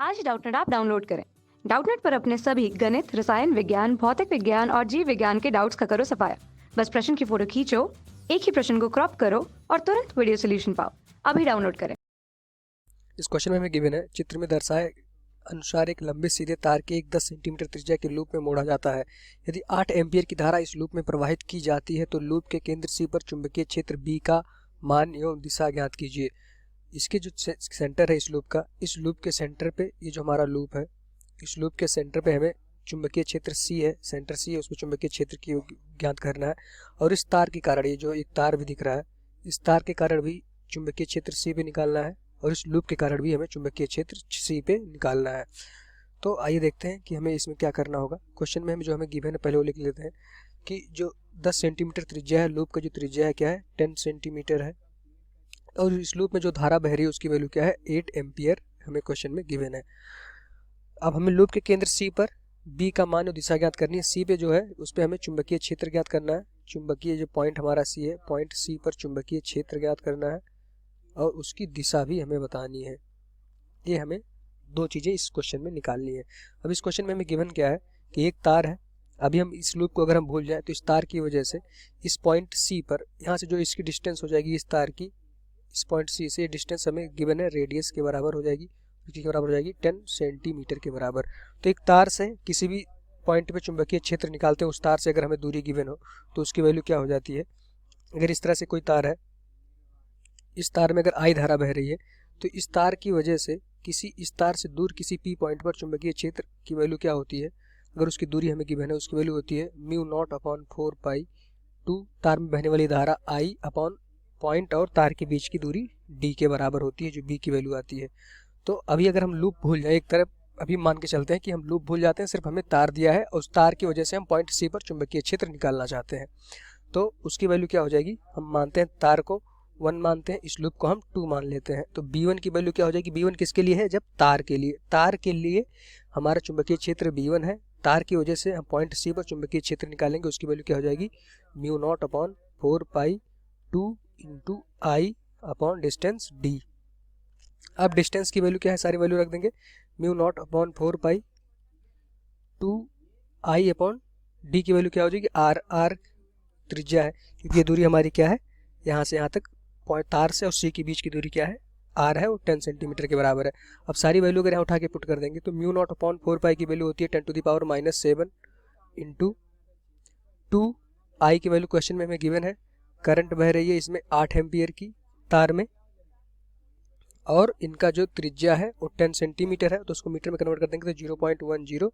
आज Doubtnut app download करें। Doubtnut पर अपने सभी गणित, रसायन विज्ञान, भौतिक विज्ञान और जीव विज्ञान के डाउट्स का करो सफाया। बस प्रश्न की फोटो खींचो, एक ही प्रश्न को क्रॉप करो और तुरंत वीडियो सोल्यूशन पाओ। अभी डाउनलोड करें। इस क्वेश्चन में हमें गिवन है, चित्र में दर्शाए अनुसार एक लंबे सीधे तार के एक 10 सेंटीमीटर त्रिज्या के लूप में मोड़ा जाता है। यदि 8 एम्पियर की धारा इस लूप में प्रवाहित की जाती है तो लूप के केंद्र सी पर चुंबकीय क्षेत्र बी का मान एवं दिशा ज्ञात कीजिए। इसके जो सेंटर है इस लूप के सेंटर पे, ये जो हमारा लूप है, इस लूप के सेंटर पे हमें चुंबकीय क्षेत्र सी है, सेंटर सी है, उसमें चुंबकीय क्षेत्र की ज्ञात करना है। और इस तार के कारण, ये जो एक तार भी दिख रहा है, इस तार के कारण भी चुंबकीय क्षेत्र सी पे निकालना है और इस लूप के कारण भी हमें चुंबकीय क्षेत्र सी पे निकालना है। तो आइए देखते हैं कि हमें इसमें क्या करना होगा। क्वेश्चन में हमें जो हमें गिवन है पहले वो लिख लेते हैं कि जो 10 सेंटीमीटर त्रिज्या है, लूप का जो त्रिज्या है क्या है, 10 सेंटीमीटर है। और इस लूप में जो धारा बह रही है उसकी वैल्यू क्या है, 8 एम्पियर हमें क्वेश्चन में गिवन है। अब हमें लूप के केंद्र सी पर बी का मान और दिशा ज्ञात करनी है। सी पे जो है उस पर हमें चुंबकीय क्षेत्र ज्ञात करना है। चुंबकीय जो पॉइंट हमारा सी है, पॉइंट सी पर चुंबकीय क्षेत्र ज्ञात करना है और उसकी दिशा भी हमें बतानी है। ये हमें दो चीज़ें इस क्वेश्चन में निकालनी है। अब इस क्वेश्चन में हमें गिवन क्या है कि एक तार है। अभी हम इस लूप को अगर हम भूल जाए तो इस तार की वजह से इस पॉइंट सी पर, यहाँ से जो इसकी डिस्टेंस हो जाएगी इस तार की, इस पॉइंट सी से डिस्टेंस हमें गिवन है रेडियस के बराबर हो जाएगी, इसके बराबर हो जाएगी 10 सेंटीमीटर के बराबर। तो एक तार से किसी भी पॉइंट पे चुंबकीय क्षेत्र निकालते हैं, उस तार से अगर हमें दूरी गिवन हो तो उसकी वैल्यू क्या हो जाती है। अगर इस तरह से कोई तार है, इस तार में अगर आई धारा बह रही है तो इस तार की वजह से इस तार से दूर किसी पी पॉइंट पर चुंबकीय क्षेत्र की वैल्यू क्या होती है, अगर उसकी दूरी हमें गिवन है, उसकी वैल्यू होती है म्यू नॉट अपॉन 4 पाई 2 तार में बहने वाली धारा आई अपॉन पॉइंट और तार के बीच की दूरी डी के बराबर होती है, जो बी की वैल्यू आती है। तो अभी अगर हम लूप भूल जाए, एक तरफ अभी मान के चलते हैं कि हम लूप भूल जाते हैं, सिर्फ हमें तार दिया है और उस तार की वजह से हम पॉइंट सी पर चुंबकीय क्षेत्र निकालना चाहते हैं। तो उसकी वैल्यू क्या हो जाएगी, हम मानते हैं तार को 1 मानते हैं, इस लूप को हम 2 मान लेते हैं। तो B1 की वैल्यू क्या हो जाएगी, B1 किसके लिए है, जब तार के लिए हमारा चुंबकीय क्षेत्र B1 है, तार की वजह से हम पॉइंट सी पर चुंबकीय क्षेत्र निकालेंगे, उसकी वैल्यू क्या हो जाएगी mu naught upon 4 pi 2 into आई अपॉन डिस्टेंस डी। अब डिस्टेंस की वैल्यू क्या है, सारी वैल्यू रख देंगे, म्यू नॉट अपॉन 4 पाई 2 आई अपॉन डी की वैल्यू क्या हो जाएगी आर त्रिज्या है, क्योंकि ये दूरी हमारी क्या है, यहाँ से यहाँ तक पॉइंट तार से और सी के बीच की दूरी क्या है, आर है, वो 10 सेंटीमीटर के बराबर है। अब सारी वैल्यू अगर यहाँ उठा के पुट कर देंगे तो म्यू नॉट अपॉन 4 पाई की वैल्यू होती है 10 टू द पावर -7 इंटू 2 आई की वैल्यू क्वेश्चन में हमें गिवन है। करंट बह रही है इसमें 8 एम्पियर की तार में और इनका जो त्रिज्या है वो 10 सेंटीमीटर है, तो उसको मीटर में कन्वर्ट कर देंगे तो 0.10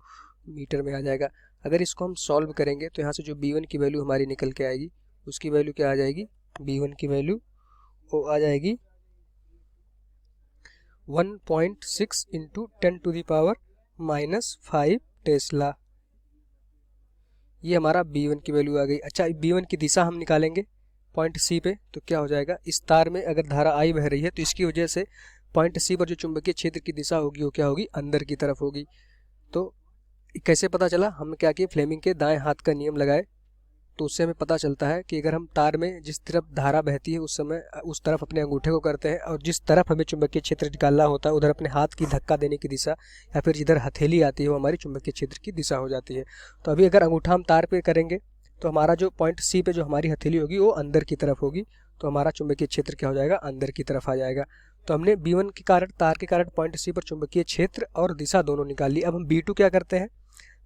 मीटर में आ जाएगा। अगर इसको हम सॉल्व करेंगे तो यहाँ से जो B1 की वैल्यू हमारी निकल के आएगी, उसकी वैल्यू क्या आ जाएगी, B1 की वैल्यू वो आ जाएगी 1.6 into 10 to the power -5 tesla. ये हमारा B1 की वैल्यू आ गई। अच्छा, B1 की दिशा हम निकालेंगे पॉइंट सी पे, तो क्या हो जाएगा, इस तार में अगर धारा आई बह रही है तो इसकी वजह से पॉइंट सी पर जो चुंबकीय क्षेत्र की दिशा होगी वो क्या होगी, अंदर की तरफ होगी। तो कैसे पता चला, हम क्या किए, फ्लेमिंग के दाएं हाथ का नियम लगाए, तो उससे हमें पता चलता है कि अगर हम तार में जिस तरफ धारा बहती है उस समय उस तरफ अपने अंगूठे को करते हैं और जिस तरफ हमें चुंबकीय क्षेत्र निकालना होता है उधर अपने हाथ की धक्का देने की दिशा या फिर जिधर हथेली आती है वो हमारी चुंबकीय क्षेत्र की दिशा हो जाती है। तो अभी अगर अंगूठा हम तार पे करेंगे तो हमारा जो पॉइंट सी पे जो हमारी हथेली होगी वो अंदर की तरफ होगी, तो हमारा चुंबकीय क्षेत्र क्या हो जाएगा, अंदर की तरफ आ जाएगा। तो हमने B1 के कारण, तार के कारण पॉइंट सी पर चुंबकीय क्षेत्र और दिशा दोनों निकाल ली। अब हम B2 क्या करते हैं,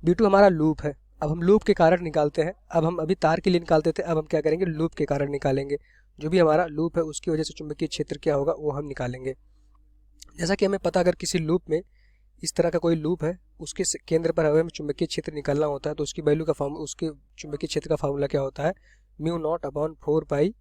B2 हमारा लूप है, अब हम लूप के कारण निकालते हैं। अब हम अभी तार के लिए निकालते थे, अब हम क्या करेंगे, लूप के कारण निकालेंगे। जो भी हमारा लूप है उसकी वजह से चुंबकीय क्षेत्र क्या होगा वो हम निकालेंगे। जैसा कि हमें पता, अगर किसी लूप में इस तरह का कोई लूप है, उसके केंद्र पर हमें चुंबकीय क्षेत्र निकालना होता है तो उसकी वैल्यू का उसके चुंबकीय क्षेत्र का फार्मूला क्या होता है, mu naught upon 4 pi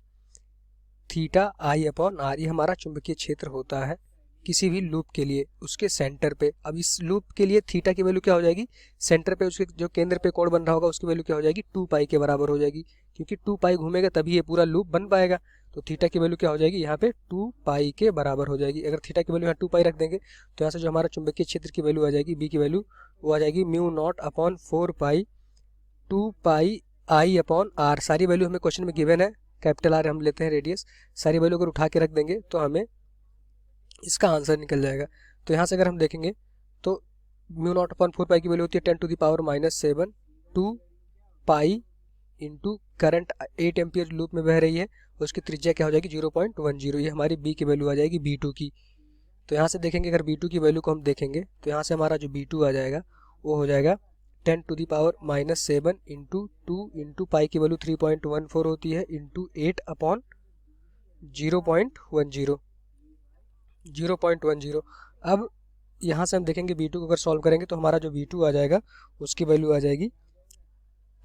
theta I upon R. ये हमारा चुंबकीय क्षेत्र होता है किसी भी लूप के लिए उसके सेंटर पे। अब इस लूप के लिए थीटा की वैल्यू क्या हो जाएगी, सेंटर पे उसके जो केंद्र पे कोण बन रहा होगा उसकी वैल्यू क्या हो जाएगी, 2 पाई के बराबर हो जाएगी, क्योंकि 2 पाई घूमेगा तभी ये पूरा लूप बन पाएगा। तो थीटा की वैल्यू क्या हो जाएगी, यहाँ पे 2 पाई के बराबर हो जाएगी। अगर थीटा की वैल्यू यहाँ 2 पाई रख देंगे तो यहाँ से जो हमारा चुंबकीय क्षेत्र की वैल्यू आ जाएगी, बी की वैल्यू वो आ जाएगी mu naught upon 4 pi 2 pi I upon R. सारी वैल्यू हमें क्वेश्चन में गिवन है, कैपिटल आर हम लेते हैं रेडियस, सारी वैल्यू अगर उठा के रख देंगे तो हमें इसका आंसर निकल जाएगा। तो यहाँ से अगर हम देखेंगे तो म्यू नॉट अपॉन 4 पाई की वैल्यू होती है 10⁻⁻7 2 pi into current 8 ampere loop में बह रही है, उसकी त्रिज्या क्या हो जाएगी 0.10। ये हमारी बी की वैल्यू आ जाएगी B2 की। तो यहाँ से देखेंगे, अगर B2 की वैल्यू को हम देखेंगे तो यहाँ से हमारा जो B2 आ जाएगा वो हो जाएगा 10⁻⁻7 इंटू 2 इंटू पाई की वैल्यू 3.14 होती है इंटू 8 अपॉन 0.10। अब यहाँ से हम देखेंगे B2 को अगर सॉल्व करेंगे तो हमारा जो B2 आ जाएगा उसकी वैल्यू आ जाएगी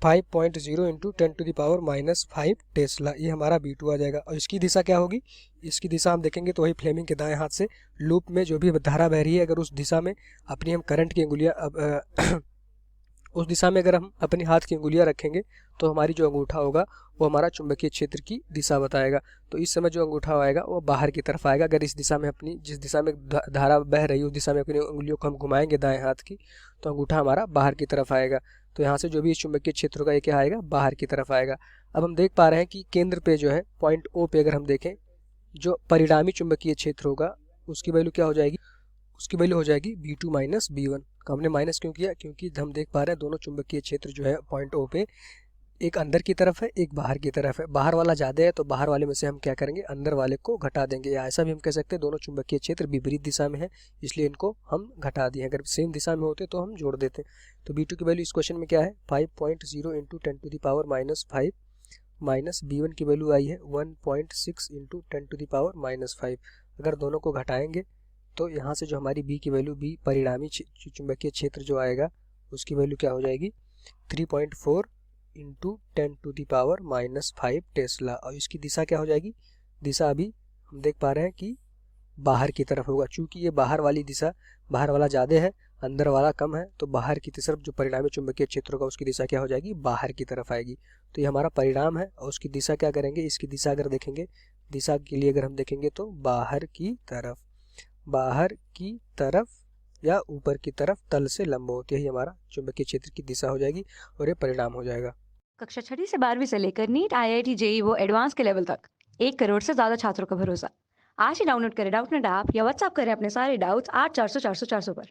5.0 इंटू 10⁻⁻5 टेस्ला। ये हमारा B2 आ जाएगा। और इसकी दिशा क्या होगी, इसकी दिशा हम देखेंगे तो वही फ्लेमिंग के दाएं हाथ से लूप में जो भी धारा बह रही है, अगर उस दिशा में अपनी हम करंट की अंगुलियाँ उस दिशा में अगर हम अपने हाथ की अंगुलियाँ रखेंगे तो हमारी जो अंगूठा होगा वो हमारा चुंबकीय क्षेत्र की दिशा बताएगा। तो इस समय जो अंगूठा आएगा वो बाहर की तरफ आएगा। अगर इस दिशा में अपनी जिस दिशा में धारा बह रही है उस दिशा में अपनी उंगलियों को हम घुमाएंगे दाएं हाथ की, तो अंगूठा हमारा बाहर की तरफ आएगा। तो यहाँ से जो भी इस चुंबकीय क्षेत्र होगा ये क्या आएगा, बाहर की तरफ आएगा। अब हम देख पा रहे हैं कि केंद्र पे जो है पॉइंट O पे अगर हम देखें, जो परिणामी चुंबकीय क्षेत्र होगा उसकी वैल्यू क्या हो जाएगी, उसकी वैल्यू हो जाएगी B2 माइनस B1। हमने माइनस क्यों किया, क्योंकि हम देख पा रहे हैं दोनों चुंबकीय क्षेत्र जो है पॉइंट O पे एक अंदर की तरफ है एक बाहर की तरफ है। बाहर वाला ज़्यादा है तो बाहर वाले में से हम क्या करेंगे, अंदर वाले को घटा देंगे, या ऐसा भी हम कह सकते हैं दोनों चुंबकीय क्षेत्र विपरीत दिशा में है इसलिए इनको हम घटा दिए। अगर सेम दिशा में होते तो हम जोड़ देते। तो B2 की वैल्यू इस क्वेश्चन में क्या है 5.0 इंटू 10⁻⁻5 माइनस B1 की वैल्यू आई है 1.6 इंटू 10⁻⁻5। अगर दोनों को घटाएंगे तो यहाँ से जो हमारी B की वैल्यू B परिणामी चुंबकीय क्षेत्र जो आएगा उसकी वैल्यू क्या हो जाएगी 3.4 इंटू 10⁻⁻5 टेस्ला। और इसकी दिशा क्या हो जाएगी, दिशा अभी हम देख पा रहे हैं कि बाहर की तरफ होगा। चूंकि ये बाहर वाली दिशा, बाहर वाला ज़्यादा है अंदर वाला कम है, तो बाहर की तरफ जो परिणामी चुंबकीय क्षेत्र होगा उसकी दिशा क्या हो जाएगी, बाहर की तरफ आएगी। तो ये हमारा परिणाम है और उसकी दिशा क्या करेंगे, इसकी दिशा अगर देखेंगे, दिशा के लिए अगर हम देखेंगे तो बाहर की तरफ या ऊपर की तरफ तल से लंब होती है, हमारा चुंबकीय क्षेत्र की दिशा हो जाएगी और ये परिणाम हो जाएगा। कक्षा 6 से 12वीं से लेकर नीट, IIT, JEE वो एडवांस के लेवल तक 1 करोड़ से ज्यादा छात्रों का भरोसा। आज ही डाउनलोड करें डाउटनेट ऐप या व्हाट्सएप करें अपने सारे डाउट्स 8400 400 400 पर।